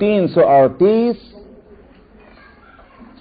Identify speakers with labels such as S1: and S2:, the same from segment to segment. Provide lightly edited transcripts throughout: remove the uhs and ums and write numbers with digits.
S1: 338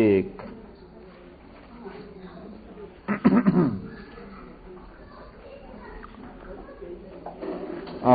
S1: 1।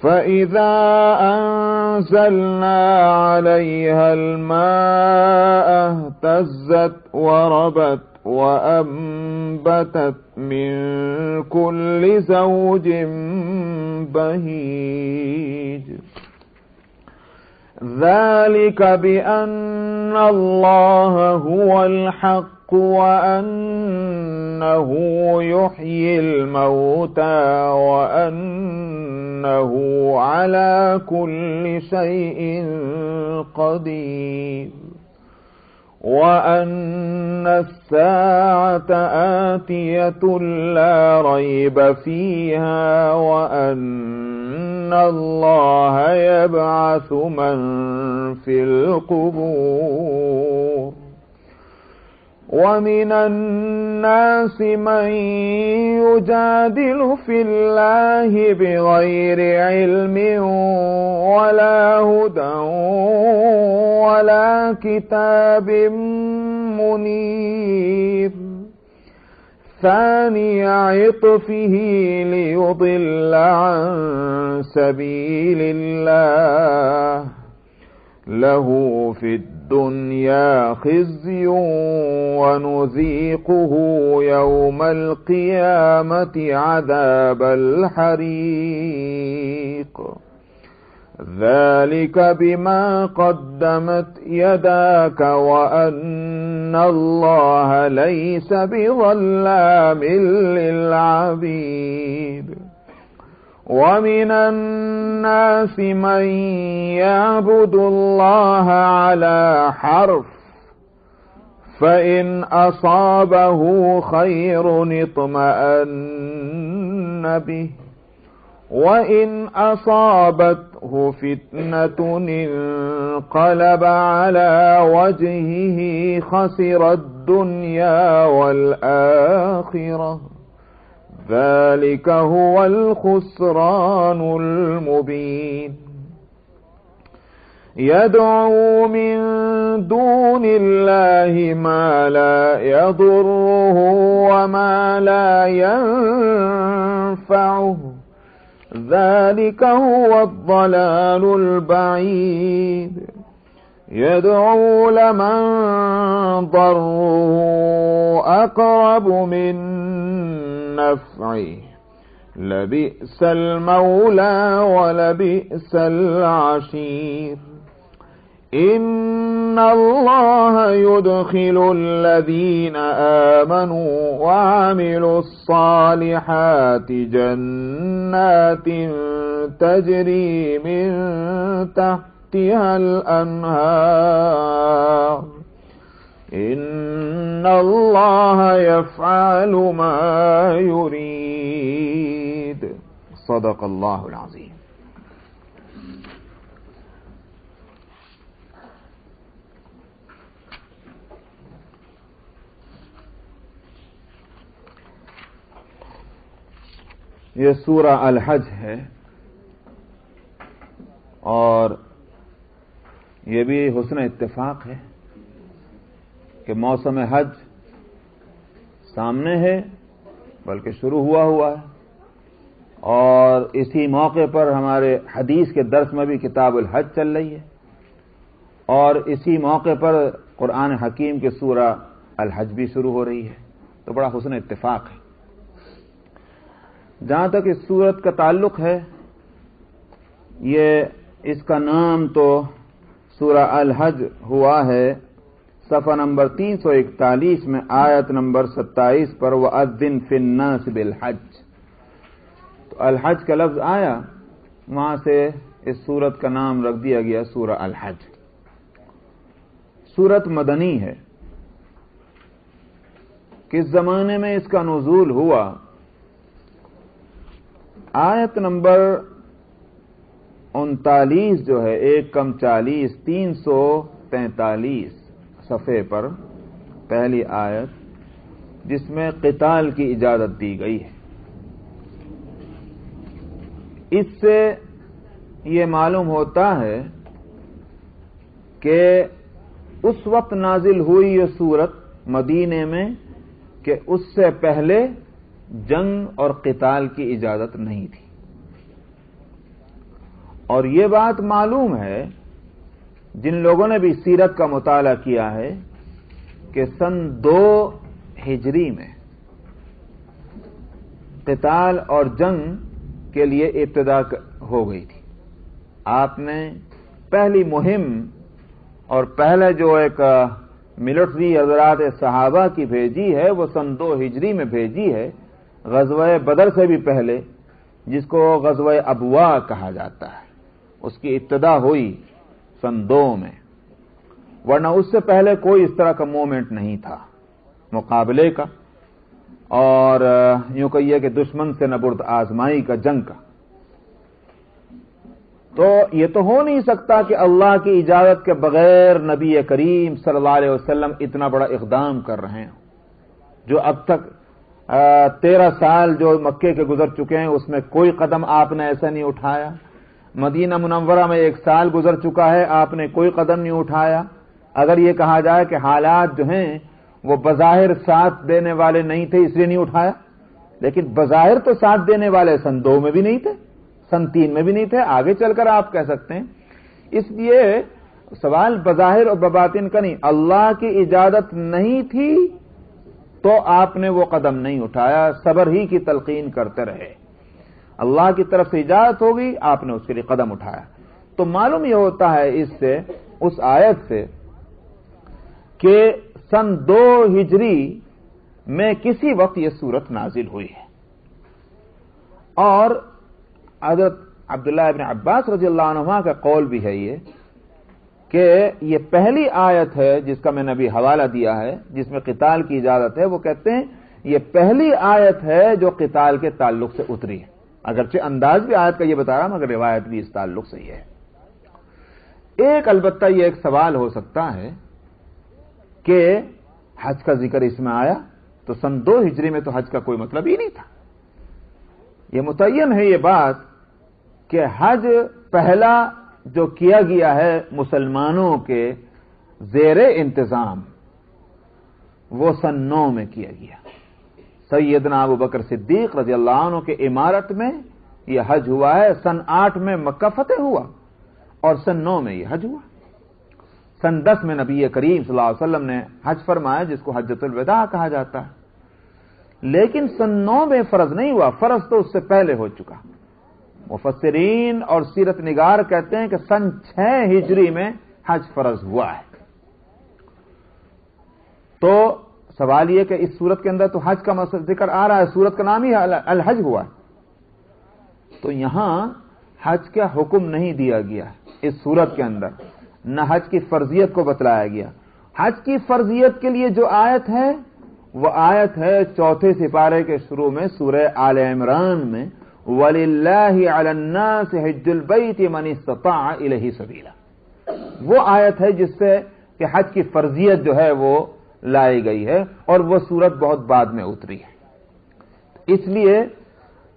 S1: فإذا أنزلنا عليها الماء اهتزت وربت وأنبتت من كل زوج بهيج. ذلك بأن الله هو الحق وأنه يحيي الموتى وأنه على كل شيء قدير وأن الساعة آتية لا ريب فيها وأن الله يبعث من في القبور. ومن الناس من يجادل في الله بغير علم ولا هدى ولا كتاب منير. ثاني عطفه ليضل عن سبيل الله له في الدنيا خزي ونذيقه يوم القيامة عذاب الحريق. ذلك بما قدمت يداك وأن الله ليس بظلام للعبيد ومن الناس من يعبد الله على حرف فإن أصابه خير اطمأن به وإن أصابته فتنة انقلب على وجهه خسر الدنيا والآخرة ذلك هو الخسران المبين يدعو من دون الله ما لا يضره وما لا ينفعه ذلك هو الضلال البعيد يدعو لمن ضره أقرب من نفعه لبئس المولى ولبئس العشير إن الله يدخل الذين آمنوا وعملوا الصالحات جنات تجري من تحتها الأنهار إن الله يفعل ما يريد صدق الله العظيم. یہ سورہ الحج ہے اور یہ بھی حسن اتفاق ہے کہ موسم حج سامنے ہے بلکہ شروع ہوا ہے اور اسی موقع پر ہمارے حدیث کے درس میں بھی کتاب الحج چل رہی ہے اور اسی موقع پر قرآن حکیم کی سورہ الحج بھی شروع ہو رہی ہے، تو بڑا حسن اتفاق ہے۔ جہاں تک اس سورت کا تعلق ہے، یہ اس کا نام تو سورہ الحج ہوا ہے صفحہ نمبر 341 میں آیت نمبر 27 پر وَأَذِّن فِي النَّاسِ بِالْحَجِّ، تو الحج کا لفظ آیا، وہاں سے اس سورت کا نام رکھ دیا گیا سورہ الحج۔ سورت مدنی ہے۔ کس زمانے میں اس کا نزول ہوا؟ آیت نمبر 39 جو ہے 1-40 343 صفحے پر پہلی آیت، جس میں قتال کی اجازت دی گئی ہے۔ اس سے یہ معلوم ہوتا ہے کہ اس وقت نازل ہوئی یہ سورت مدینے میں کہ اس سے پہلے جنگ اور قتال کی اجازت نہیں تھی، اور یہ بات معلوم ہے جن لوگوں نے بھی سیرت کا مطالعہ کیا ہے کہ سن 2 ہجری میں قتال اور جنگ کے لیے ابتدا ہو گئی تھی۔ آپ نے پہلی مہم اور پہلے جو ایک ملٹری حضرات صحابہ کی بھیجی ہے وہ سن 2 ہجری میں بھیجی ہے، غزوہ بدر سے بھی پہلے، جس کو غزوہ ابوا کہا جاتا ہے۔ اس کی ابتدا ہوئی سن 2 میں، ورنہ اس سے پہلے کوئی اس طرح کا موومنٹ نہیں تھا مقابلے کا، اور یوں کہیے کہ دشمن سے نبرد آزمائی کا، جنگ کا۔ تو یہ تو ہو نہیں سکتا کہ اللہ کی اجازت کے بغیر نبی کریم صلی اللہ علیہ وسلم اتنا بڑا اقدام کر رہے ہیں، جو اب تک 13 سال جو مکے کے گزر چکے ہیں اس میں کوئی قدم آپ نے ایسا نہیں اٹھایا۔ مدینہ منورہ میں 1 سال گزر چکا ہے، آپ نے کوئی قدم نہیں اٹھایا۔ اگر یہ کہا جائے کہ حالات جو ہیں وہ بظاہر ساتھ دینے والے نہیں تھے اس لیے نہیں اٹھایا، لیکن بظاہر تو ساتھ دینے والے سن 2 میں بھی نہیں تھے، سن 3 میں بھی نہیں تھے، آگے چل کر آپ کہہ سکتے ہیں۔ اس لیے سوال بظاہر اور بباطن کا نہیں، اللہ کی اجازت نہیں تھی تو آپ نے وہ قدم نہیں اٹھایا، صبر ہی کی تلقین کرتے رہے۔ اللہ کی طرف سے اجازت ہوگی، آپ نے اس کے لیے قدم اٹھایا۔ تو معلوم یہ ہوتا ہے اس سے، اس آیت سے، کہ سن 2 ہجری میں کسی وقت یہ سورت نازل ہوئی ہے، اور حضرت عبداللہ ابن عباس رضی اللہ عنہما کا قول بھی ہے یہ کہ یہ پہلی آیت ہے جس کا میں نے ابھی حوالہ دیا ہے، جس میں قتال کی اجازت ہے۔ وہ کہتے ہیں یہ پہلی آیت ہے جو قتال کے تعلق سے اتری ہے، اگرچہ انداز بھی آیت کا یہ بتا رہا ہوں مگر روایت بھی اس تعلق سے ہی ہے۔ ایک البتہ یہ ایک سوال ہو سکتا ہے کہ حج کا ذکر اس میں آیا تو سن 2 ہجری میں تو حج کا کوئی مطلب ہی نہیں تھا۔ یہ متعین ہے یہ بات کہ حج پہلا جو کیا گیا ہے مسلمانوں کے زیر انتظام وہ سن 9 میں کیا گیا۔ سیدنا ابو بکر صدیق رضی اللہ عنہ کے امارت میں یہ حج ہوا ہے۔ سن 8 میں مکہ فتح ہوا اور سن 9 میں یہ حج ہوا۔ سن 10 میں نبی کریم صلی اللہ علیہ وسلم نے حج فرمایا، جس کو حجۃ الوداع کہا جاتا ہے، لیکن سن 9 میں فرض نہیں ہوا، فرض تو اس سے پہلے ہو چکا۔ مفسرین اور سیرت نگار کہتے ہیں کہ سن 6 ہجری میں حج فرض ہوا ہے۔ تو سوال یہ کہ اس سورت کے اندر تو حج کا ذکر آ رہا ہے، سورت کا نام ہی الحج ہوا ہے، تو یہاں حج کا حکم نہیں دیا گیا اس سورت کے اندر، نہ حج کی فرضیت کو بتلایا گیا۔ حج کی فرضیت کے لیے جو آیت ہے وہ آیت ہے 4 سپارے کے شروع میں سورہ آل عمران میں، وَلِلَّهِ عَلَى النَّاسِ حِجُّ الْبَيْتِ مَنِ اسْتَطَاعَ إِلَيْهِ سَبِيلًا، وہ آیت ہے جس سے کہ حج کی فرضیت جو ہے وہ لائی گئی ہے، اور وہ سورت بہت بعد میں اتری ہے۔ اس لیے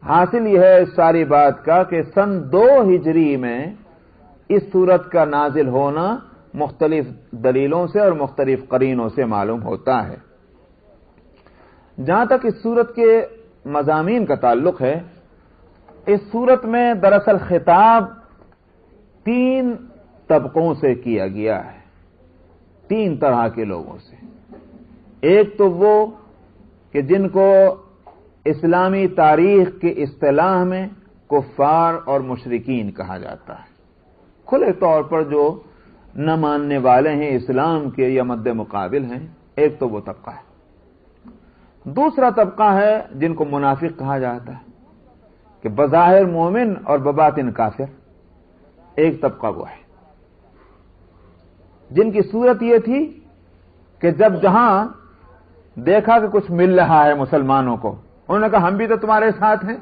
S1: حاصل یہ ہے اس ساری بات کا کہ سن 2 ہجری میں اس سورت کا نازل ہونا مختلف دلیلوں سے اور مختلف قرینوں سے معلوم ہوتا ہے۔ جہاں تک اس سورت کے مضامین کا تعلق ہے، اس سورت میں دراصل خطاب 3 طبقوں سے کیا گیا ہے، 3 طرح کے لوگوں سے۔ ایک تو وہ کہ جن کو اسلامی تاریخ کی اصطلاح میں کفار اور مشرکین کہا جاتا ہے، کھلے طور پر جو نہ ماننے والے ہیں اسلام کے یا مد مقابل ہیں، ایک تو وہ طبقہ ہے۔ دوسرا طبقہ ہے جن کو منافق کہا جاتا ہے، کہ بظاہر مومن اور بباطن کافر، ایک طبقہ وہ ہے جن کی صورت یہ تھی کہ جب جہاں دیکھا کہ کچھ مل رہا ہے مسلمانوں کو، انہوں نے کہا ہم بھی تو تمہارے ساتھ ہیں،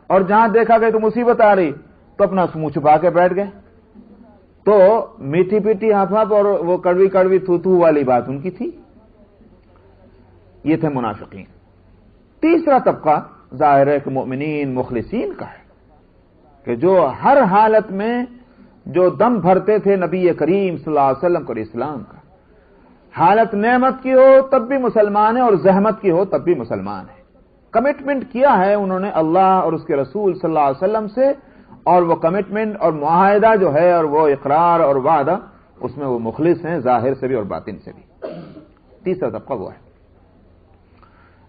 S1: اور جہاں دیکھا کہ تو مصیبت آ رہی تو اپنا منہ چھپا کے بیٹھ گئے۔ تو میٹھی پیٹی ہاف ہاف اور وہ کڑوی کڑوی تھو تھو والی بات ان کی تھی۔ یہ تھے منافقین۔ تیسرا طبقہ ظاہر ہے کہ مؤمنین مخلصین کا ہے، کہ جو ہر حالت میں جو دم بھرتے تھے نبی کریم صلی اللہ علیہ وسلم اور اسلام کا، حالت نعمت کی ہو تب بھی مسلمان ہے اور زحمت کی ہو تب بھی مسلمان ہے۔ کمٹمنٹ کیا ہے انہوں نے اللہ اور اس کے رسول صلی اللہ علیہ وسلم سے، اور وہ کمٹمنٹ اور معاہدہ جو ہے اور وہ اقرار اور وعدہ، اس میں وہ مخلص ہیں، ظاہر سے بھی اور باطن سے بھی۔ تیسرا طبقہ وہ ہے۔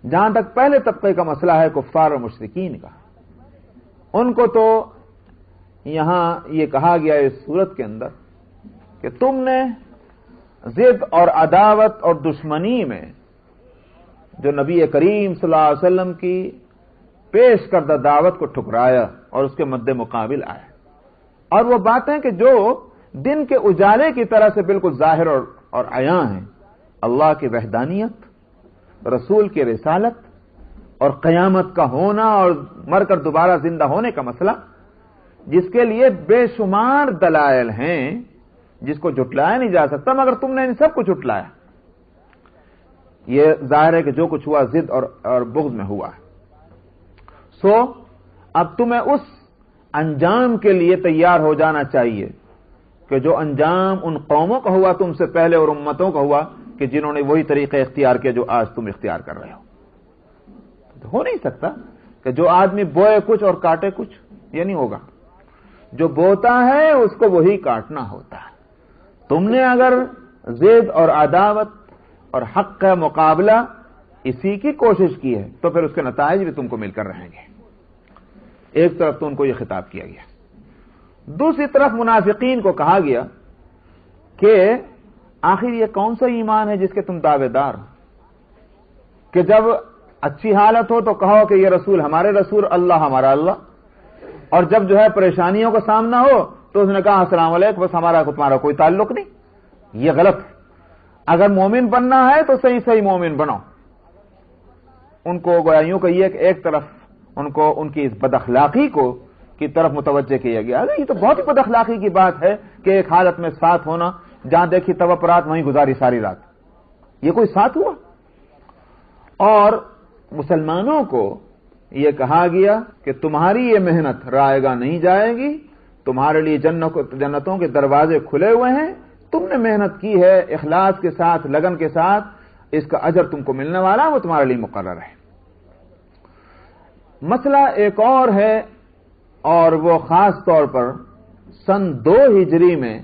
S1: جہاں تک پہلے طبقے کا مسئلہ ہے کفار اور مشرکین کا، ان کو تو یہاں یہ کہا گیا اس صورت کے اندر کہ تم نے ضد اور عداوت اور دشمنی میں جو نبی کریم صلی اللہ علیہ وسلم کی پیش کردہ دعوت کو ٹھکرایا اور اس کے مد مقابل آیا، اور وہ باتیں کہ جو دن کے اجالے کی طرح سے بالکل ظاہر اور عیاں ہیں، اللہ کی وحدانیت، رسول کی رسالت اور قیامت کا ہونا اور مر کر دوبارہ زندہ ہونے کا مسئلہ، جس کے لیے بے شمار دلائل ہیں، جس کو جھٹلایا نہیں جا سکتا، مگر تم نے ان سب کو جھٹلایا۔ یہ ظاہر ہے کہ جو کچھ ہوا ضد اور بغض میں ہوا ہے۔ سو اب تمہیں اس انجام کے لیے تیار ہو جانا چاہیے کہ جو انجام ان قوموں کا ہوا تم سے پہلے اور امتوں کا ہوا، کہ جنہوں نے وہی طریقے اختیار کیا جو آج تم اختیار کر رہے ہو۔ ہو نہیں سکتا کہ جو آدمی بوئے کچھ اور کاٹے کچھ، یہ نہیں ہوگا۔ جو بوتا ہے اس کو وہی کاٹنا ہوتا ہے۔ تم نے اگر ضد اور عداوت اور حق کا مقابلہ اسی کی کوشش کی ہے تو پھر اس کے نتائج بھی تم کو مل کر رہیں گے۔ ایک طرف تو ان کو یہ خطاب کیا گیا، دوسری طرف منافقین کو کہا گیا کہ آخر یہ کون سا ایمان ہے جس کے تم دعوے دار ہو کہ جب اچھی حالت ہو تو کہو کہ یہ رسول ہمارے رسول، اللہ ہمارا اللہ، اور جب جو ہے پریشانیوں کا سامنا ہو تو اس نے کہا السلام علیکم، بس ہمارا تمہارا کوئی تعلق نہیں۔ یہ غلط ہے۔ اگر مومن بننا ہے تو صحیح صحیح مومن بنو۔ ان کو گویا یوں کہیے کہ ایک طرف ان کو ان کی اس بد اخلاقی کو کی طرف متوجہ کیا گیا۔ یہ تو بہت ہی بد اخلاقی کی بات ہے کہ ایک حالت میں ساتھ ہونا، جہاں دیکھی تب رات وہیں گزاری ساری رات، یہ کوئی ساتھ ہوا؟ اور مسلمانوں کو یہ کہا گیا کہ تمہاری یہ محنت رائے گاہ نہیں جائے گی، تمہارے لیے جنتوں کے دروازے کھلے ہوئے ہیں، تم نے محنت کی ہے اخلاص کے ساتھ، لگن کے ساتھ، اس کا اجر تم کو ملنے والا، وہ تمہارے لیے مقرر ہے۔ مسئلہ ایک اور ہے، اور وہ خاص طور پر سن 2 ہجری میں،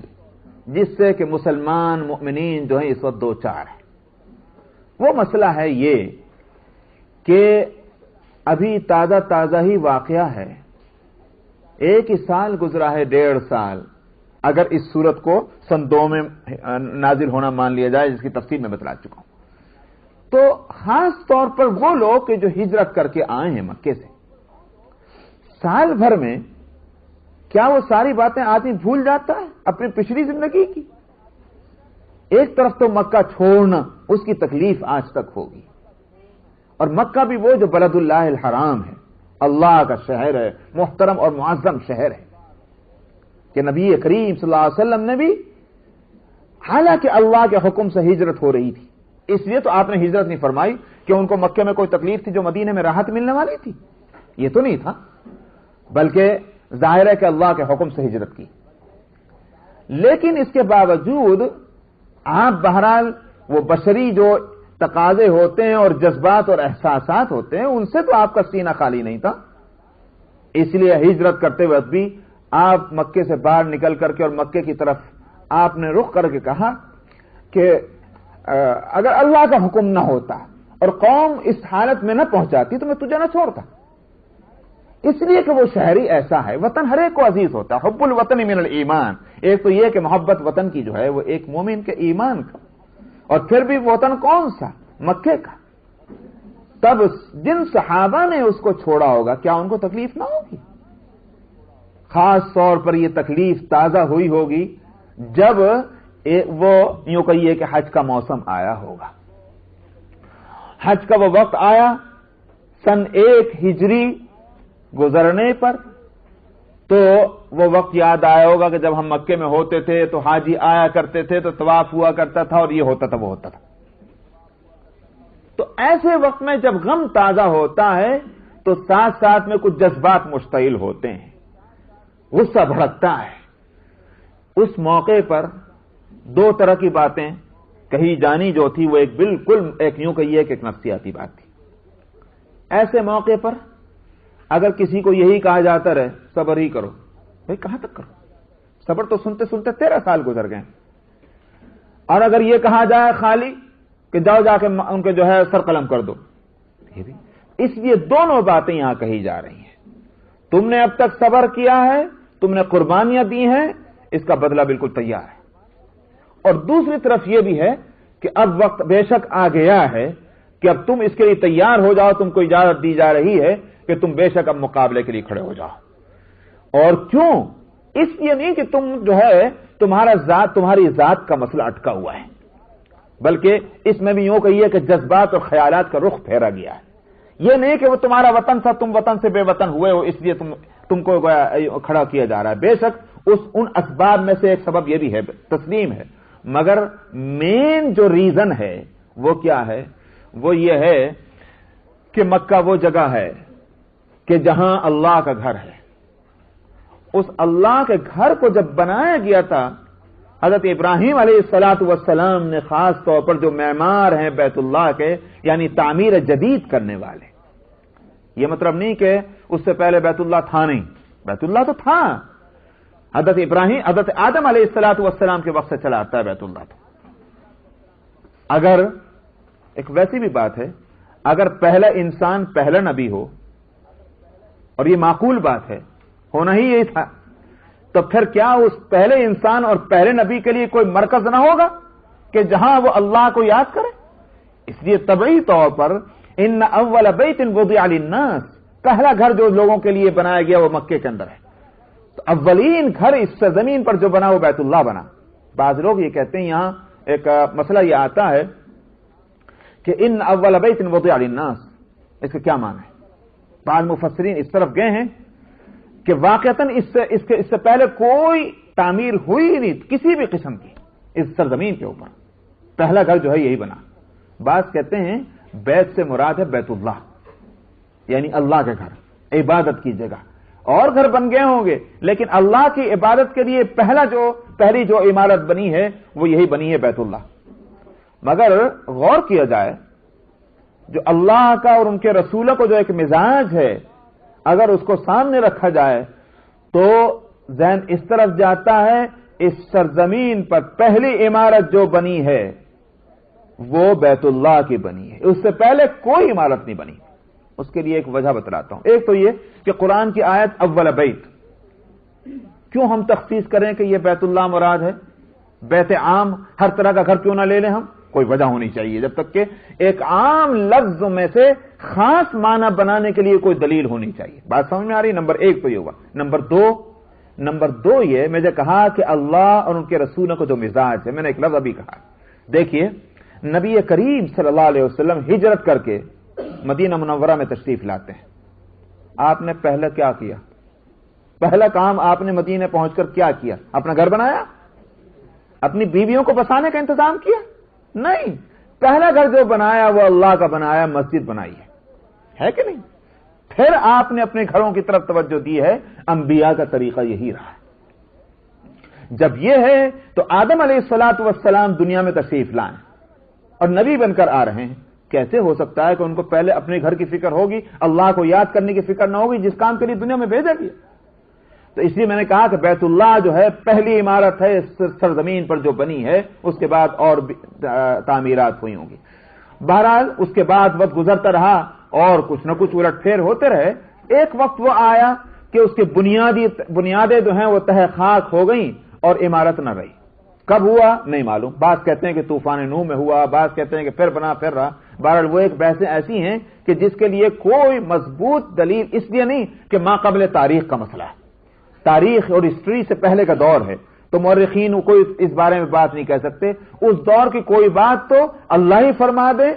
S1: جس سے کہ مسلمان مؤمنین جو ہیں اس وقت 2-4 ہیں۔ وہ مسئلہ ہے یہ کہ ابھی تازہ ہی واقعہ ہے، ایک ہی سال گزرا ہے، 1.5 سال، اگر اس صورت کو سن 2 میں نازل ہونا مان لیا جائے، جس کی تفصیل میں بتلا چکا ہوں۔ تو خاص طور پر وہ لوگ کہ جو ہجرت کر کے آئے ہیں مکے سے، سال بھر میں کیا وہ ساری باتیں آدمی بھول جاتا ہے اپنی پچھلی زندگی کی؟ ایک طرف تو مکہ چھوڑنا، اس کی تکلیف آج تک ہوگی، اور مکہ بھی وہ جو بلد اللہ الحرام ہے، اللہ کا شہر ہے، محترم اور معظم شہر ہے، کہ نبی کریم صلی اللہ علیہ وسلم نے بھی، حالانکہ اللہ کے حکم سے ہجرت ہو رہی تھی، اس لیے تو آپ نے ہجرت نہیں فرمائی کہ ان کو مکے میں کوئی تکلیف تھی جو مدینے میں راحت ملنے والی تھی، یہ تو نہیں تھا، بلکہ ظاہر ہے کہ اللہ کے حکم سے ہجرت کی۔ لیکن اس کے باوجود آپ بہرحال وہ بشری جو تقاضے ہوتے ہیں اور جذبات اور احساسات ہوتے ہیں، ان سے تو آپ کا سینہ خالی نہیں تھا، اس لیے ہجرت کرتے وقت بھی آپ مکے سے باہر نکل کر کے اور مکے کی طرف آپ نے رخ کر کے کہا کہ اگر اللہ کا حکم نہ ہوتا اور قوم اس حالت میں نہ پہنچاتی تو میں تجھے نہ چھوڑتا، اس لیے کہ وہ شہری ایسا ہے، وطن ہر ایک کو عزیز ہوتا ہے، حب الوطن من الایمان، ایک تو یہ کہ محبت وطن کی جو ہے وہ ایک مومن کے ایمان کا، اور پھر بھی وطن کون سا؟ مکے کا۔ تب جن صحابہ نے اس کو چھوڑا ہوگا کیا ان کو تکلیف نہ ہوگی؟ خاص طور پر یہ تکلیف تازہ ہوئی ہوگی جب وہ یوں کہیے کہ حج کا موسم آیا ہوگا، حج کا وہ وقت آیا سن 1 ہجری گزرنے پر، تو وہ وقت یاد آیا ہوگا کہ جب ہم مکے میں ہوتے تھے تو حاجی آیا کرتے تھے تو طواف ہوا کرتا تھا اور یہ ہوتا تھا وہ ہوتا تھا۔ تو ایسے وقت میں جب غم تازہ ہوتا ہے تو ساتھ ساتھ میں کچھ جذبات مشتعل ہوتے ہیں، غصہ بھڑکتا ہے۔ اس موقع پر 2 طرح کی باتیں کہی جانی جو تھی، وہ ایک بالکل ایک یوں کہیے کہ ایک نفسیاتی بات تھی۔ ایسے موقع پر اگر کسی کو یہی کہا جاتا رہے صبر ہی کرو، بھائی کہاں تک کرو؟ صبر تو سنتے سنتے 13 سال گزر گئے، اور اگر یہ کہا جائے خالی کہ جاؤ جا کے ان کے جو ہے سر قلم کر دو، یہ بھی۔ اس لیے دونوں باتیں یہاں کہی جا رہی ہیں، تم نے اب تک صبر کیا ہے، تم نے قربانیاں دی ہیں، اس کا بدلہ بالکل تیار ہے، اور دوسری طرف یہ بھی ہے کہ اب وقت بے شک آ گیا ہے کہ اب تم اس کے لیے تیار ہو جاؤ، تم کو اجازت دی جا رہی ہے کہ تم بے شک اب مقابلے کے لیے کھڑے ہو جاؤ۔ اور کیوں؟ اس لیے نہیں کہ تم جو ہے تمہاری ذات کا مسئلہ اٹکا ہوا ہے، بلکہ اس میں بھی یوں کہیے کہ جذبات اور خیالات کا رخ پھیرا گیا ہے۔ یہ نہیں کہ وہ تمہارا وطن تھا، تم وطن سے بے وطن ہوئے ہو اس لیے تم کو کھڑا کیا جا رہا ہے۔ بے شک ان اسباب میں سے ایک سبب یہ بھی ہے، تسلیم ہے، مگر مین جو ریزن ہے وہ کیا ہے؟ وہ یہ ہے کہ مکہ وہ جگہ ہے کہ جہاں اللہ کا گھر ہے۔ اس اللہ کے گھر کو جب بنایا گیا تھا، حضرت ابراہیم علیہ الصلوۃ والسلام نے خاص طور پر جو معمار ہیں بیت اللہ کے، یعنی تعمیر جدید کرنے والے، یہ مطلب نہیں کہ اس سے پہلے بیت اللہ تھا نہیں، بیت اللہ تو تھا، حضرت آدم علیہ الصلوۃ والسلام کے وقت سے چلا آتا ہے بیت اللہ تو۔ اگر ایک ویسی بھی بات ہے، اگر پہلا انسان پہلا نبی ہو، اور یہ معقول بات ہے، ہونا ہی یہی تھا تو پھر کیا اس پہلے انسان اور پہلے نبی کے لیے کوئی مرکز نہ ہوگا کہ جہاں وہ اللہ کو یاد کرے؟ اس لیے طبعی طور پر ان اول بیت وضع للناس، پہلا گھر جو لوگوں کے لیے بنایا گیا وہ مکے کے اندر ہے. تو اولین گھر اس زمین پر جو بنا وہ بیت اللہ بنا. بعض لوگ یہ کہتے ہیں، یہاں ایک مسئلہ یہ آتا ہے کہ ان اول بیت وضع للناس، اس کا کیا معنی ہے؟ بعض مفسرین اس طرف گئے ہیں کہ واقعتاً اس سے پہلے کوئی تعمیر ہوئی نہیں کسی بھی قسم کی اس سرزمین کے اوپر، پہلا گھر جو ہے یہی بنا. بعض کہتے ہیں بیت سے مراد ہے بیت اللہ، یعنی اللہ کے گھر، عبادت کی جگہ. اور گھر بن گئے ہوں گے لیکن اللہ کی عبادت کے لیے پہلی جو عمارت بنی ہے وہ یہی بنی ہے بیت اللہ. مگر غور کیا جائے جو اللہ کا اور ان کے رسولوں کو جو ایک مزاج ہے، اگر اس کو سامنے رکھا جائے تو ذہن اس طرف جاتا ہے اس سرزمین پر پہلی عمارت جو بنی ہے وہ بیت اللہ کی بنی ہے، اس سے پہلے کوئی عمارت نہیں بنی. اس کے لیے ایک وجہ بتلاتا ہوں. ایک تو یہ کہ قرآن کی آیت اول بیت، کیوں ہم تخصیص کریں کہ یہ بیت اللہ مراد ہے؟ بیت عام ہر طرح کا گھر کیوں نہ لے لیں ہم؟ کوئی وجہ ہونی چاہیے، جب تک کہ ایک عام لفظ میں سے خاص معنی بنانے کے لیے کوئی دلیل ہونی چاہیے. بات سمجھ میں آ رہی؟ نمبر ایک تو یہ ہوا. نمبر دو یہ میں نے کہا کہ اللہ اور ان کے رسولوں کو جو مزاج ہے، میں نے ایک لفظ ابھی کہا. دیکھیے نبی کریم صلی اللہ علیہ وسلم ہجرت کر کے مدینہ منورہ میں تشریف لاتے ہیں. آپ نے پہلے کیا کیا؟ پہلا کام آپ نے مدینہ پہنچ کر کیا کیا؟ اپنا گھر بنایا؟ اپنی بیویوں کو بسانے کا انتظام کیا؟ نہیں. پہلا گھر جو بنایا وہ اللہ کا بنایا، مسجد بنائی ہے کہ نہیں؟ پھر آپ نے اپنے گھروں کی طرف توجہ دی ہے. انبیاء کا طریقہ یہی رہا ہے. جب یہ ہے تو آدم علیہ الصلوۃ والسلام دنیا میں تشریف لائیں اور نبی بن کر آ رہے ہیں. کیسے ہو سکتا ہے کہ ان کو پہلے اپنے گھر کی فکر ہوگی، اللہ کو یاد کرنے کی فکر نہ ہوگی جس کام کے لیے دنیا میں بھیجا گیا؟ تو اس لیے میں نے کہا کہ بیت اللہ جو ہے پہلی عمارت ہے سرزمین پر جو بنی ہے، اس کے بعد اور تعمیرات ہوئی ہوں گی. بہرحال اس کے بعد وقت گزرتا رہا اور کچھ نہ کچھ الٹ پھیر ہوتے رہے. ایک وقت وہ آیا کہ اس کے بنیادیں جو ہیں وہ تہ خاک ہو گئیں اور عمارت نہ رہی. کب ہوا نہیں معلوم. بعض کہتے ہیں کہ طوفان نوح میں ہوا، بعض کہتے ہیں کہ پھر بنا پھر رہا. بہرحال وہ ایک بحثیں ایسی ہیں کہ جس کے لیے کوئی مضبوط دلیل اس لیے نہیں کہ ما قبل تاریخ کا مسئلہ ہے، تاریخ اور ہسٹری سے پہلے کا دور ہے تو مورخین کوئی اس بارے میں بات نہیں کہہ سکتے. اس دور کی کوئی بات تو اللہ ہی فرما دے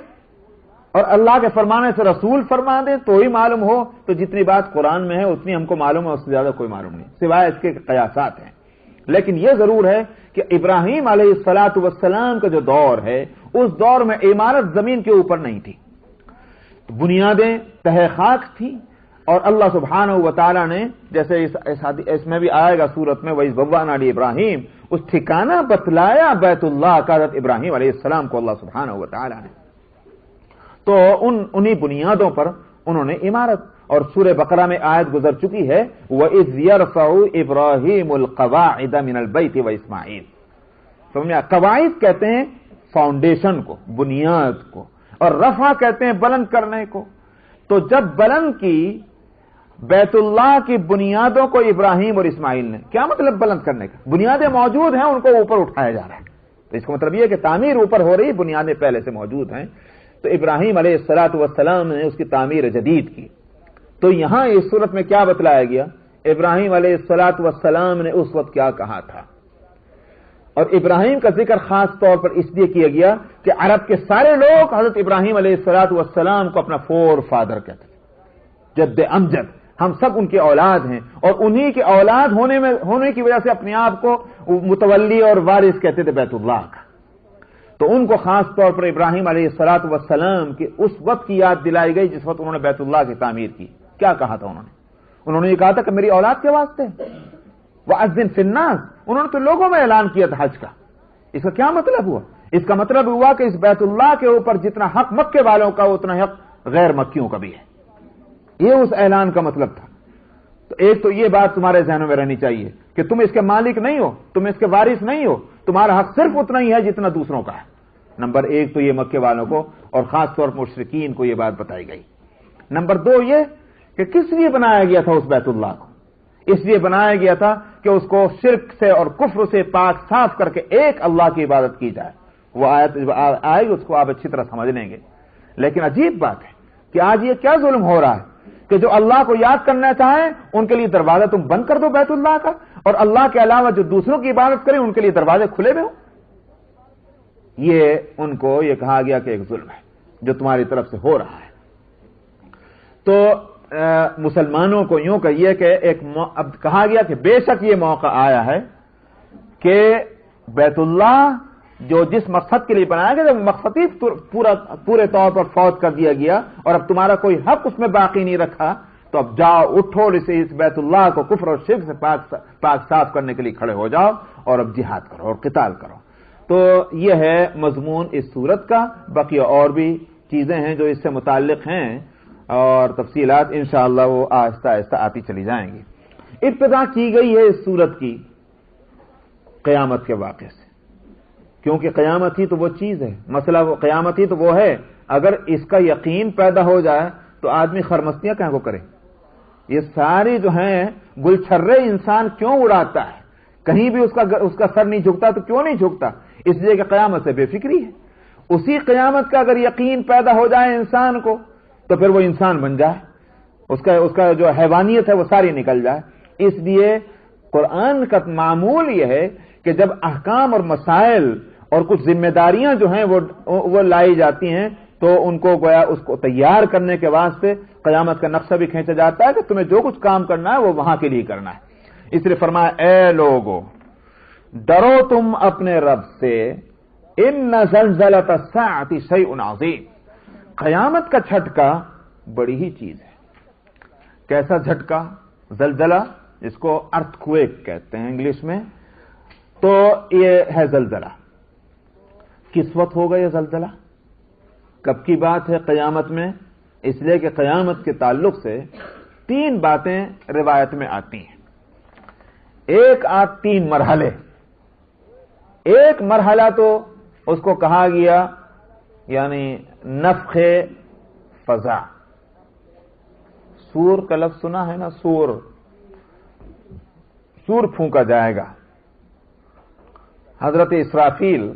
S1: اور اللہ کے فرمانے سے رسول فرما دے تو ہی معلوم ہو. تو جتنی بات قرآن میں ہے اتنی ہم کو معلوم ہے، اس سے زیادہ کوئی معلوم نہیں سوائے اس کے قیاسات ہیں. لیکن یہ ضرور ہے کہ ابراہیم علیہ الصلوۃ والسلام کا جو دور ہے اس دور میں عمارت زمین کے اوپر نہیں تھی، بنیادیں تہ خاک تھی. اور اللہ سبحانہ و تعالی نے جیسے اس میں بھی آئے گا صورت میں وَإِذْ بَوَّأْنَا لِإِبْرَاهِيمَ، اس ٹھکانہ بتلایا بیت اللہ کا حضرت ابراہیم علیہ السلام کو اللہ سبحانہ و تعالی نے. تو انہی بنیادوں پر انہوں نے عمارت. اور سورہ بقرہ میں آیت گزر چکی ہے وَإِذْ يَرْفَعُ إِبْرَاهِيمُ الْقَوَاعِدَ مِنَ الْبَيْتِ وَإِسْمَاعِيلُ. سمجھا؟ قواعد کہتے ہیں فاؤنڈیشن کو، بنیاد کو، اور رفع کہتے ہیں بلند کرنے کو. تو جب بلند کی بیت اللہ کی بنیادوں کو ابراہیم اور اسماعیل نے، کیا مطلب بلند کرنے کا؟ بنیادیں موجود ہیں، ان کو اوپر اٹھایا جا رہا ہے. تو اس کا مطلب یہ ہے کہ تعمیر اوپر ہو رہی، بنیادیں پہلے سے موجود ہیں. تو ابراہیم علیہ الصلوۃ والسلام نے اس کی تعمیر جدید کی. تو یہاں اس صورت میں کیا بتلایا گیا؟ ابراہیم علیہ الصلوۃ والسلام نے اس وقت کیا کہا تھا. اور ابراہیم کا ذکر خاص طور پر اس لیے کیا گیا کہ عرب کے سارے لوگ حضرت ابراہیم علیہ الصلوۃ والسلام کو اپنا فور فادر کہتے تھے، جد امجد. ہم سب ان کے اولاد ہیں اور انہی کے اولاد ہونے کی وجہ سے اپنے آپ کو متولی اور وارث کہتے تھے بیت اللہ کا. تو ان کو خاص طور پر ابراہیم علیہ الصلوۃ والسلام کی اس وقت کی یاد دلائی گئی جس وقت انہوں نے بیت اللہ کی تعمیر کی. کیا کہا تھا انہوں نے یہ کہا تھا کہ میری اولاد کے واسطے وَأَذِّن فِي النَّاسِ. انہوں نے تو لوگوں میں اعلان کیا تھا حج کا. اس کا کیا مطلب ہوا؟ اس کا مطلب ہوا کہ اس بیت اللہ کے اوپر جتنا حق مکے والوں کا اتنا حق غیر مکیوں کا بھی ہے. یہ اس اعلان کا مطلب تھا. تو ایک تو یہ بات تمہارے ذہنوں میں رہنی چاہیے کہ تم اس کے مالک نہیں ہو، تم اس کے وارث نہیں ہو، تمہارا حق صرف اتنا ہی ہے جتنا دوسروں کا ہے. نمبر ایک تو یہ مکے والوں کو اور خاص طور پر مشرکین کو یہ بات بتائی گئی. نمبر دو یہ کہ کس لیے بنایا گیا تھا اس بیت اللہ کو؟ اس لیے بنایا گیا تھا کہ اس کو شرک سے اور کفر سے پاک صاف کر کے ایک اللہ کی عبادت کی جائے. وہ آیت آئے گی، اس کو آپ اچھی طرح سمجھ لیں گے. لیکن عجیب بات ہے کہ آج یہ کیا ظلم ہو رہا ہے کہ جو اللہ کو یاد کرنا چاہیں ان کے لیے دروازہ تم بند کر دو بیت اللہ کا، اور اللہ کے علاوہ جو دوسروں کی عبادت کریں ان کے لیے دروازے کھلے ہوئے ہوں. یہ ان کو یہ کہا گیا کہ ایک ظلم ہے جو تمہاری طرف سے ہو رہا ہے. تو مسلمانوں کو یوں کہیے کہ اب کہا گیا کہ بے شک یہ موقع آیا ہے کہ بیت اللہ جو جس مقصد کے لیے بنایا گیا، جب مقصد ہی پورے طور پر فوت کر دیا گیا اور اب تمہارا کوئی حق اس میں باقی نہیں رکھا، تو اب جاؤ اٹھو اور اس بیت اللہ کو کفر اور شرک سے پاک صاف کرنے کے لیے کھڑے ہو جاؤ اور اب جہاد کرو اور قتال کرو. تو یہ ہے مضمون اس سورت کا. باقی اور بھی چیزیں ہیں جو اس سے متعلق ہیں اور تفصیلات انشاءاللہ وہ آہستہ آہستہ آتی چلی جائیں گی. ابتدا کی گئی ہے اس سورت کی قیامت کے واقعے سے، کیونکہ قیامت ہی تو وہ چیز ہے، مسئلہ وہ قیامت ہی تو وہ ہے. اگر اس کا یقین پیدا ہو جائے تو آدمی خرمستیاں کہاں کو کرے. یہ ساری جو ہیں گلچھرے انسان کیوں اڑاتا ہے، کہیں بھی اس کا سر نہیں جھکتا تو کیوں نہیں جھکتا؟ اس لیے کہ قیامت سے بے فکری ہے. اسی قیامت کا اگر یقین پیدا ہو جائے انسان کو تو پھر وہ انسان بن جائے، اس کا جو حیوانیت ہے وہ ساری نکل جائے. اس لیے قرآن کا معمول یہ ہے کہ جب احکام اور مسائل اور کچھ ذمہ داریاں جو ہیں وہ لائی جاتی ہیں تو ان کو گویا اس کو تیار کرنے کے واسطے قیامت کا نقشہ بھی کھینچا جاتا ہے کہ تمہیں جو کچھ کام کرنا ہے وہ وہاں کے لیے کرنا ہے. اس لیے فرمایا اے لوگو ڈرو تم اپنے رب سے، ان زلزلۃ الساعۃ شیء عظیم، قیامت کا جھٹکا بڑی ہی چیز ہے. کیسا جھٹکا؟ زلزلہ جس کو ارتھ کویک کہتے ہیں انگلش میں، تو یہ ہے زلزلہ. کس وقت ہوگا یہ زلزلہ؟ کب کی بات ہے قیامت میں؟ اس لیے کہ قیامت کے تعلق سے 3 باتیں روایت میں آتی ہیں. ایک 3 مرحلے. ایک مرحلہ تو اس کو کہا گیا یعنی نفخ فضا. سور کا لفظ سنا ہے نا؟ سور پھونکا جائے گا. حضرت اسرافیل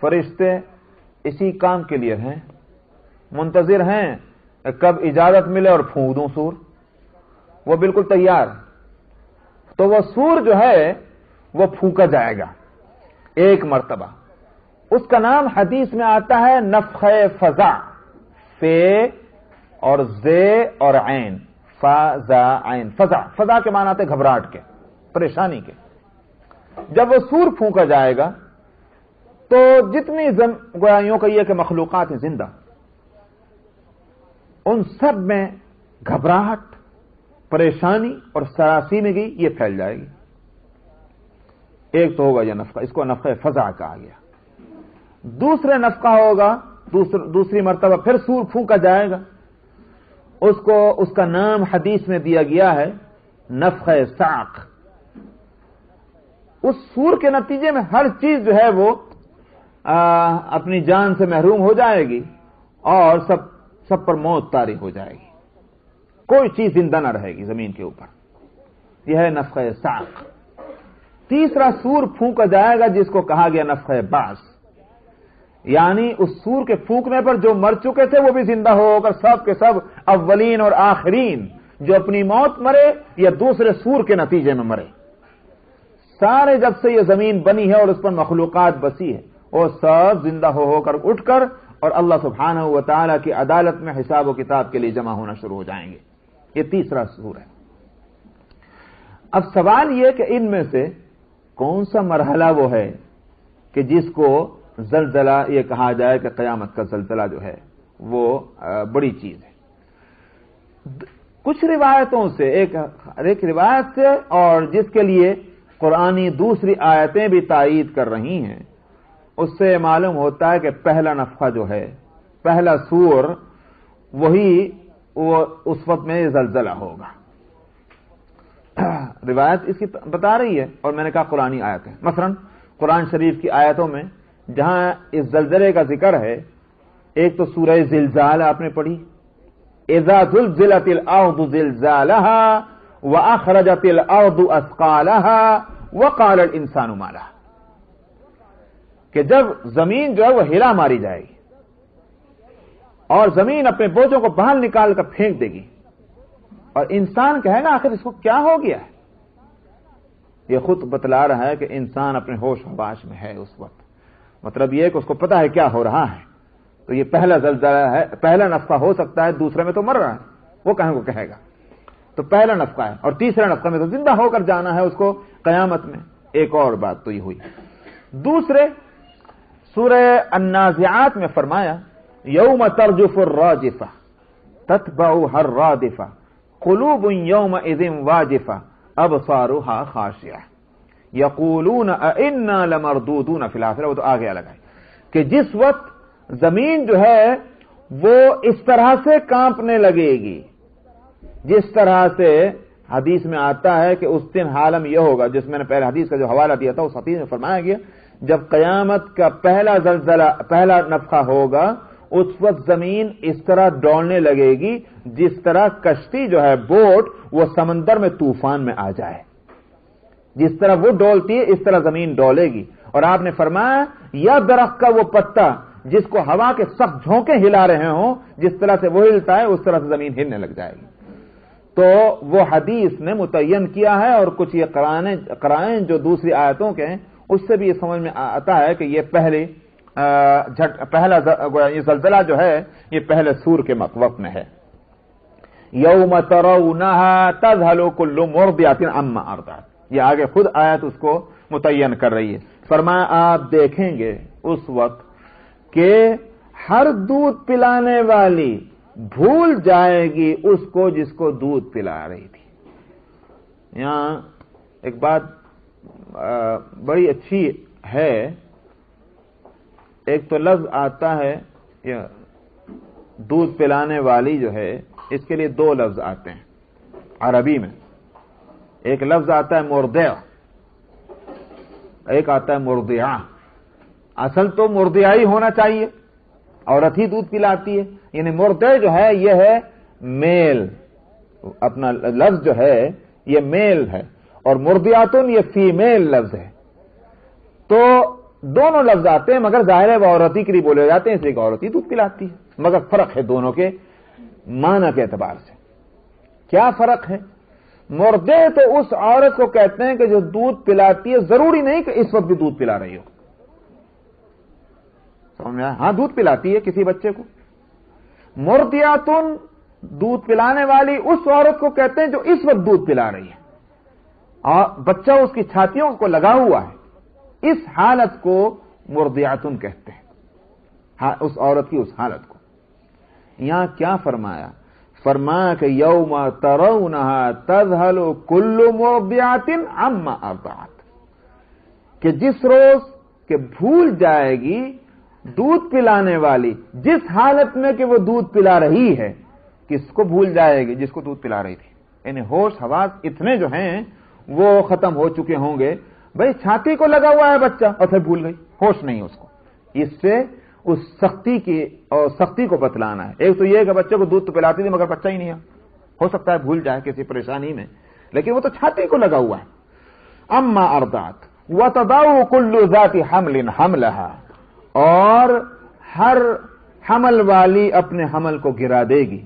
S1: فرشتے اسی کام کے لیے ہیں، منتظر ہیں کب اجازت ملے اور پھونک دوں سور. وہ بالکل تیار. تو وہ سور جو ہے وہ پھونکا جائے گا ایک مرتبہ. اس کا نام حدیث میں آتا ہے نفخ فضا. فے اور زے اور عین، فضا عین. فضا کے معنی آتے گھبراہٹ کے، پریشانی کے. جب وہ سور پھونکا جائے گا تو جتنی گویاں کہیے کہ مخلوقات ہیں زندہ، ان سب میں گھبراہٹ، پریشانی اور سراسیمگی یہ پھیل جائے گی. ایک تو ہوگا یہ نفخہ، اس کو نفخ فضا کہا گیا. دوسرے نفخہ ہوگا، دوسری مرتبہ پھر سور پھونکا جائے گا. اس کا نام حدیث میں دیا گیا ہے نفخ صعق. اس سور کے نتیجے میں ہر چیز جو ہے وہ اپنی جان سے محروم ہو جائے گی اور سب پر موت طاری ہو جائے گی. کوئی چیز زندہ نہ رہے گی زمین کے اوپر. یہ ہے نفخ صعق. تیسرا سور پھونکا جائے گا جس کو کہا گیا نفخ بعث، یعنی اس سور کے پھونکنے پر جو مر چکے تھے وہ بھی زندہ ہو کر سب کے سب اولین اور آخرین جو اپنی موت مرے یا دوسرے سور کے نتیجے میں مرے، سارے جب سے یہ زمین بنی ہے اور اس پر مخلوقات بسی ہے وہ سب زندہ ہو کر اٹھ کر اور اللہ سبحانہ و تعالی کی عدالت میں حساب و کتاب کے لیے جمع ہونا شروع ہو جائیں گے. یہ تیسرا سور ہے. اب سوال یہ کہ ان میں سے کون سا مرحلہ وہ ہے کہ جس کو زلزلہ یہ کہا جائے کہ قیامت کا زلزلہ جو ہے وہ بڑی چیز ہے. کچھ روایتوں سے ایک روایت سے اور جس کے لیے قرآنی دوسری آیتیں بھی تائید کر رہی ہیں، اس سے معلوم ہوتا ہے کہ پہلا نفخہ جو ہے، پہلا سور، وہی وہ اس وقت میں زلزلہ ہوگا. روایت اس کی بتا رہی ہے اور میں نے کہا قرآنی آیت ہے. مثلا قرآن شریف کی آیتوں میں جہاں اس زلزلے کا ذکر ہے، ایک تو سورہ زلزال آپ نے پڑھی، اذا زلزلت الارض زلزالها وَأَخْرَجَتِ الْأَرْضُ أَثْقَالَهَا وَقَالَ الْإِنسَانُ مَا لَهَا، کہ جب زمین جو ہے وہ ہلا ماری جائے گی اور زمین اپنے بوجھوں کو باہر نکال کر پھینک دے گی، اور انسان کہے گا آخر اس کو کیا ہو گیا ہے۔ یہ خود بتلا رہا ہے کہ انسان اپنے ہوش حواس میں ہے اس وقت، مطلب یہ کہ اس کو پتا ہے کیا ہو رہا ہے۔ تو یہ پہلا زلزلہ ہے، پہلا نفخہ ہو سکتا ہے، دوسرے میں تو مر رہا ہے، وہ کہیں کو کہے گا۔ تو پہلا نفخہ ہے، اور تیسرا نفخہ میں تو زندہ ہو کر جانا ہے اس کو قیامت میں۔ ایک اور بات تو یہ ہوئی۔ دوسرے سورہ النازعات میں فرمایا یوم ترجف الراجفہ تتبعها الرادفہ قلوب یومئذ واجفہ ابصارها خاشعہ یقولون ائنا لمردودون فی الآخرہ، وہ تو آگے الگ ہے کہ جس وقت زمین جو ہے وہ اس طرح سے کانپنے لگے گی جس طرح سے حدیث میں آتا ہے کہ اس دن حالم یہ ہوگا، جس میں نے پہلے حدیث کا جو حوالہ دیا تھا اس حدیث میں فرمایا گیا جب قیامت کا پہلا زلزلہ، پہلا نفخہ ہوگا، اس وقت زمین اس طرح ڈولنے لگے گی جس طرح کشتی جو ہے بوٹ وہ سمندر میں طوفان میں آ جائے، جس طرح وہ ڈولتی ہے اس طرح زمین ڈولے گی۔ اور آپ نے فرمایا یا درخت کا وہ پتا جس کو ہوا کے سخت جھونکے ہلا رہے ہوں، جس طرح سے وہ ہلتا ہے اس طرح سے زمین ہلنے لگ جائے گی۔ تو وہ حدیث نے متعین کیا ہے، اور کچھ یہ قرائن جو دوسری آیتوں کے ہیں اس سے بھی یہ سمجھ میں آتا ہے کہ یہ پہلا یہ زلزلہ جو ہے یہ پہلے سور کے وقت میں ہے۔ یوم ترونها تذهل كل مرضعة عما ارضعت، یہ آگے خود آیت اس کو متعین کر رہی ہے۔ فرمایا آپ دیکھیں گے اس وقت کہ ہر دودھ پلانے والی بھول جائے گی اس کو جس کو دودھ پلا رہی تھی۔ یہاں ایک بات بڑی اچھی ہے، ایک تو لفظ آتا ہے دودھ پلانے والی جو ہے، اس کے لیے دو لفظ آتے ہیں عربی میں، ایک لفظ آتا ہے مرضع، ایک آتا ہے مرضعہ۔ اصل تو مرضعہ ہی ہونا چاہیے، عورت ہی دودھ پلاتی ہے، یعنی مرضع جو ہے یہ ہے میل، اپنا لفظ جو ہے یہ میل ہے، اور مرضعاتن یہ فیمیل لفظ ہے۔ تو دونوں لفظ آتے ہیں مگر ظاہر ہے وہ عورت ہی کے لیے بولے جاتے ہیں، اس لیے کہ عورت ہی دودھ پلاتی ہے، مگر فرق ہے دونوں کے معنی کے اعتبار سے۔ کیا فرق ہے؟ مرضع تو اس عورت کو کہتے ہیں کہ جو دودھ پلاتی ہے، ضروری نہیں کہ اس وقت بھی دودھ پلا رہی ہو، سمجھ میں آیا؟ ہاں دودھ پلاتی ہے کسی بچے کو۔ مرضعاتن دودھ پلانے والی اس عورت کو کہتے ہیں جو اس وقت دودھ پلا رہی ہے اور بچہ اس کی چھاتیوں کو لگا ہوا ہے، اس حالت کو مرضعاتن کہتے ہیں، اس عورت کی اس حالت کو۔ یہاں کیا فرمایا؟ فرمایا کہ یوم ترونها تذهل كل مرضعة عما ارضعت، کہ جس روز کہ بھول جائے گی دودھ پلانے والی جس حالت میں کہ وہ دودھ پلا رہی ہے۔ کس کو بھول جائے گی؟ جس کو دودھ پلا رہی تھی، یعنی ہوش حواس اتنے جو ہیں وہ ختم ہو چکے ہوں گے۔ بھئی چھاتی کو لگا ہوا ہے بچہ اور پھر بھول گئی، ہوش نہیں اس کو۔ اس سے اس سختی کو بتلانا ہے۔ ایک تو یہ کہ بچے کو دودھ تو پلاتی تھی مگر بچہ ہی نہیں ہے، ہو سکتا ہے بھول جائے کسی پریشانی میں، لیکن وہ تو چھاتی کو لگا ہوا ہے۔ اما ارضعت وتضع كل ذات حمل حملها، اور ہر حمل والی اپنے حمل کو گرا دے گی۔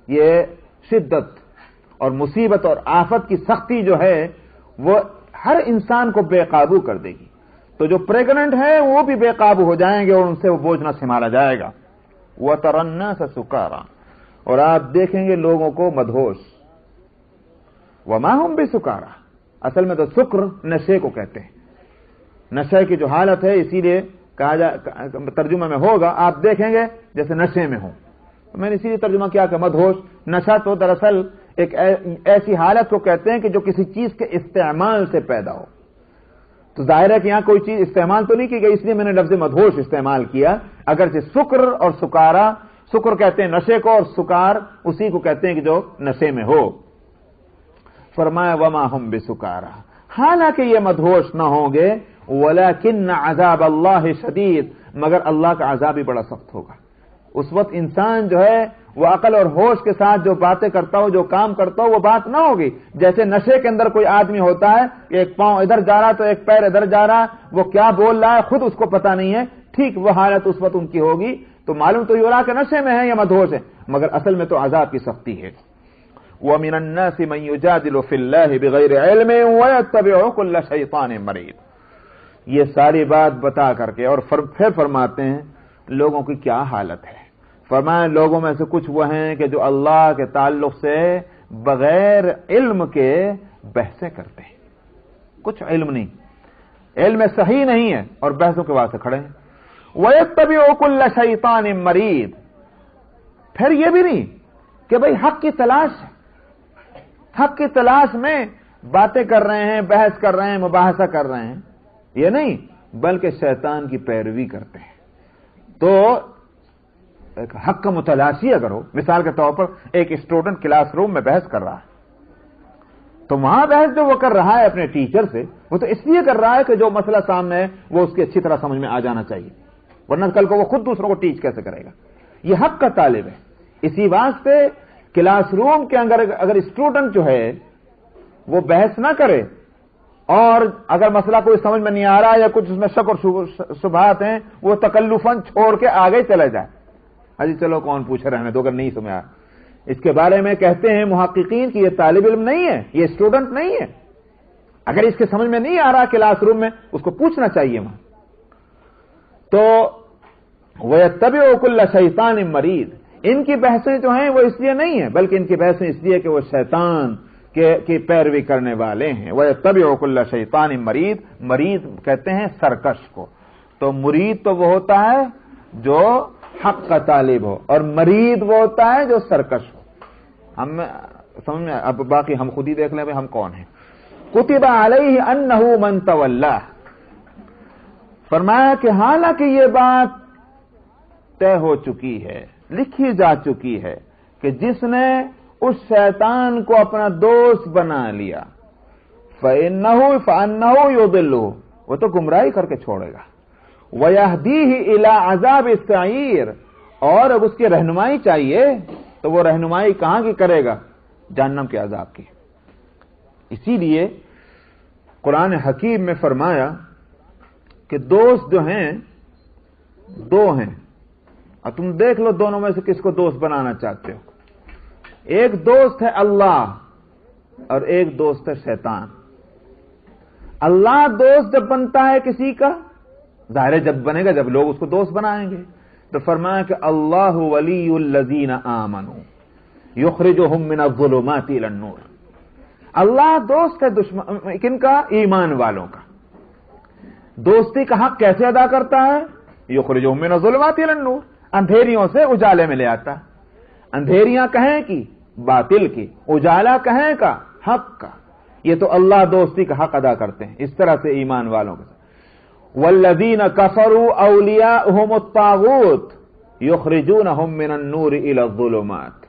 S1: یہ شدت اور مصیبت اور آفت کی سختی جو ہے وہ ہر انسان کو بے قابو کر دے گی۔ تو جو پریگننٹ ہیں وہ بھی بے قابو ہو جائیں گے اور ان سے وہ بوجھ نہ سنبھالا جائے گا۔ وَتَرَى النَّاسَ سُكَارَىٰ، اور آپ دیکھیں گے لوگوں کو مدہوش۔ وَمَا هُمْ بِسُكَارَىٰ، اصل میں تو سکر نشے کو کہتے ہیں، نشے کی جو حالت ہے، اسی لیے ترجمہ میں ہوگا آپ دیکھیں گے جیسے نشے میں ہوں۔ میں نے اسی لیے ترجمہ کیا کہ مدہوش۔ نشہ تو دراصل ایک ایسی حالت کو کہتے ہیں کہ جو کسی چیز کے استعمال سے پیدا ہو۔ تو ظاہر ہے کہ یہاں کوئی چیز استعمال تو نہیں کی گئی، اس لیے میں نے لفظ مدہوش استعمال کیا، اگرچہ سکر اور سکارا، سکر کہتے ہیں نشے کو اور سکار اسی کو کہتے ہیں کہ جو نشے میں ہو۔ فرمایا وما ہم بسکارا، حالانکہ یہ مدہوش نہ ہوں گے، ولیکن عذاب اللہ شدید، مگر اللہ کا عذاب بھی بڑا سخت ہوگا۔ اس وقت انسان جو ہے وہ عقل اور ہوش کے ساتھ جو باتیں کرتا ہو، جو کام کرتا ہو، وہ بات نہ ہوگی۔ جیسے نشے کے اندر کوئی آدمی ہوتا ہے کہ ایک پاؤں ادھر جا رہا تو ایک پیر ادھر جا رہا، وہ کیا بول رہا ہے خود اس کو پتا نہیں ہے، ٹھیک وہ حالت اس وقت ان کی ہوگی تو معلوم تو یہ ہو رہا کہ نشے میں ہے یا مدہوش ہے، مگر اصل میں تو عذاب کی سختی ہے۔ وَمِنَ النَّاسِ مَن يُجَادِلُ فِي اللَّهِ بِغَيْرِ عِلْمٍ وَيَتَّبِعُ كُلَّ شَيْطَانٍ مَرِيدٍ۔ یہ ساری بات بتا کر کے اور پھر فرماتے ہیں لوگوں کی کیا حالت ہے۔ فرمائیں لوگوں میں سے کچھ وہ ہیں کہ جو اللہ کے تعلق سے بغیر علم کے بحثیں کرتے ہیں، کچھ علم نہیں، علم صحیح نہیں ہے اور بحثوں کے واسطے کھڑے ہیں۔ وَيَتَّبِعُ كُلَّ شَيْطَانٍ مَرِيدٍ، پھر یہ بھی نہیں کہ بھئی حق کی تلاش ہے، حق کی تلاش میں باتیں کر رہے ہیں، بحث کر رہے ہیں، مباحثہ کر رہے ہیں، یہ نہیں بلکہ شیطان کی پیروی کرتے ہیں۔ تو ایک حق کا متلاشی اگر ہو، مثال کے طور پر ایک اسٹوڈنٹ کلاس روم میں بحث کر رہا ہے تو وہاں بحث جو وہ کر رہا ہے اپنے ٹیچر سے، وہ تو اس لیے کر رہا ہے کہ جو مسئلہ سامنے ہے وہ اس کی اچھی طرح سمجھ میں آ جانا چاہیے، ورنہ کل کو وہ خود دوسروں کو ٹیچ کیسے کرے گا۔ یہ حق کا طالب ہے، اسی واسطے کلاس روم کے اگر اسٹوڈنٹ جو ہے وہ بحث نہ کرے اور اگر مسئلہ کوئی سمجھ میں نہیں آ رہا یا کچھ اس میں شک اور شبہات ہیں، وہ تکلفاً چھوڑ کے آگے چلے جائے، جی چلو کون پوچھ رہے ہیں تو اگر نہیں سمجھا۔ اس کے بارے میں کہتے ہیں محققین کہ یہ طالب علم نہیں ہے، یہ اسٹوڈنٹ نہیں ہے، اگر اس کے سمجھ میں نہیں آ رہا کلاس روم میں اس کو پوچھنا چاہیے وہاں۔ تو وَيَتَّبِعُ كُلَّ شَيْطَانٍ مَرِيدٍ، ان کی بحثیں جو ہیں وہ اس لیے نہیں ہیں بلکہ ان کی بحثیں اس لیے کہ وہ شیطان کی پیروی کرنے والے ہیں۔ وَيَتَّبِعُ كُلَّ شَيْطَانٍ مَرِيدٍ، مرید کہتے ہیں سرکش کو، تو مرید تو وہ ہوتا ہے جو حق کا طالب ہو اور مرید وہ ہوتا ہے جو سرکش ہو۔ ہم سمجھ میں اب باقی ہم خود ہی دیکھ لیں ہم کون ہیں۔ کتب علیہ انہ من تولاہ، فرمایا کہ حالانکہ یہ بات طے ہو چکی ہے، لکھی جا چکی ہے کہ جس نے اس شیطان کو اپنا دوست بنا لیا فَإِنَّهُ يُضِلُّهُ، وہ تو گمراہی کر کے چھوڑے گا، وَيَهْدِيهِ إِلَىٰ عَذَابِ السَّعِيرِ، اور اب اس کی رہنمائی چاہیے تو وہ رہنمائی کہاں کی کرے گا؟ جہنم کے عذاب کی۔ اسی لیے قرآن حکیم میں فرمایا کہ دوست جو ہیں دو ہیں، اور تم دیکھ لو دونوں میں سے کس کو دوست بنانا چاہتے ہو۔ ایک دوست ہے اللہ اور ایک دوست ہے شیطان۔ اللہ دوست جب بنتا ہے کسی کا، ظاہر جب بنے گا جب لوگ اس کو دوست بنائیں گے، تو فرمایا کہ اللہ ولی الذین آمنوا یخرجہم من الظلمات الی النور، اللہ دوست ہے کن کا؟ ایمان والوں کا۔ دوستی کا حق کیسے ادا کرتا ہے؟ یخرجہم من الظلمات الی النور، اندھیریوں سے اجالے میں لے آتا ہے۔ اندھیریاں کہیں کی؟ باطل کی، اجالا کہیں کا؟ حق کا۔ یہ تو اللہ دوستی کا حق ادا کرتے ہیں، اس طرح سے ایمان والوں کے ساتھ۔ والذین کفروا اولیاؤہم الطاغوت یخرجونہم من النور الی الظلمات،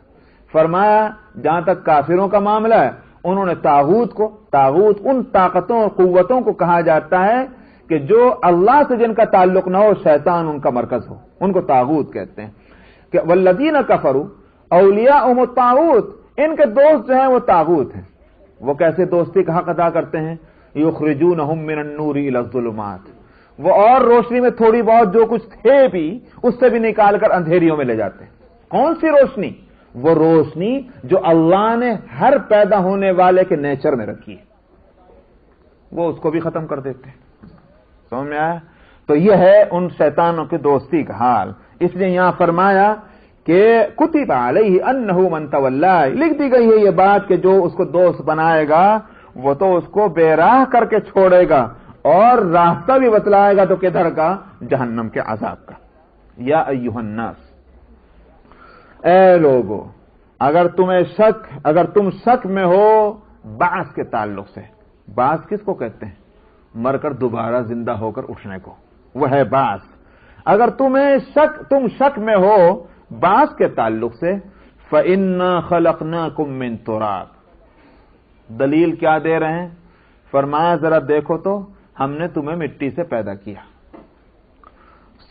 S1: فرمایا جہاں تک کافروں کا معاملہ ہے انہوں نے طاغوت ان طاقتوں اور قوتوں کو کہا جاتا ہے کہ جو اللہ سے جن کا تعلق نہ ہو، شیطان ان کا مرکز ہو، ان کو طاغوت کہتے ہیں۔ کہ والذین کفروا اولیاؤہم الطاغوت، ان کے دوست جو ہیں وہ طاغوت ہیں۔ وہ کیسے دوستی کا حق ادا کرتے ہیں؟ یخرجونہم من النور الی الظلمات، وہ اور روشنی میں تھوڑی بہت جو کچھ تھے بھی اس سے بھی نکال کر اندھیریوں میں لے جاتے ہیں۔ کون سی روشنی؟ وہ روشنی جو اللہ نے ہر پیدا ہونے والے کے نیچر میں رکھی ہے، وہ اس کو بھی ختم کر دیتے ہیں۔ سمجھ میں آیا؟ تو یہ ہے ان شیطانوں کی دوستی کا حال۔ اس لیے یہاں فرمایا کہ کتب علیہ انہ من تولاہ، لکھ دی گئی ہے یہ بات کہ جو اس کو دوست بنائے گا وہ تو اس کو بے راہ کر کے چھوڑے گا اور راستہ بھی بتلائے گا تو کدھر کا؟ جہنم کے عذاب کا۔ یا ایھا الناس، اے لوگو، اگر تم شک میں ہو بعث کے تعلق سے، بعث کس کو کہتے ہیں؟ مر کر دوبارہ زندہ ہو کر اٹھنے کو، وہ ہے بعث۔ اگر تم شک میں ہو بعث کے تعلق سے، فَإِنَّا خَلَقْنَاكُم مِّن تُرَابٍ، دلیل کیا دے رہے ہیں؟ فرمایا ذرا دیکھو تو ہم نے تمہیں مٹی سے پیدا کیا،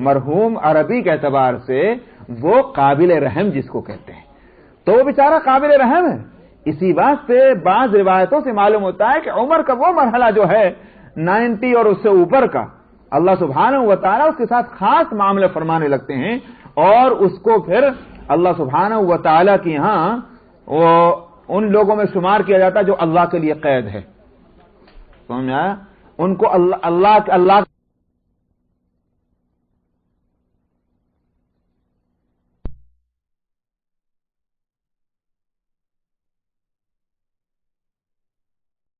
S1: مرحوم عربی کے اعتبار سے وہ قابل رحم جس کو کہتے ہیں، تو وہ بیچارہ قابل رحم ہے۔ اسی بات سے بعض روایتوں سے معلوم ہوتا ہے کہ عمر کا وہ مرحلہ جو ہے 90 اور اس سے اوپر کا، اللہ سبحانہ و تعالیٰ اس کے ساتھ خاص معاملے فرمانے لگتے ہیں، اور اس کو پھر اللہ سبحانہ و تعالیٰ کی یہاں وہ ان لوگوں میں شمار کیا جاتا ہے جو اللہ کے لیے قید ہے، سمجھ میں آیا؟ ان کو اللہ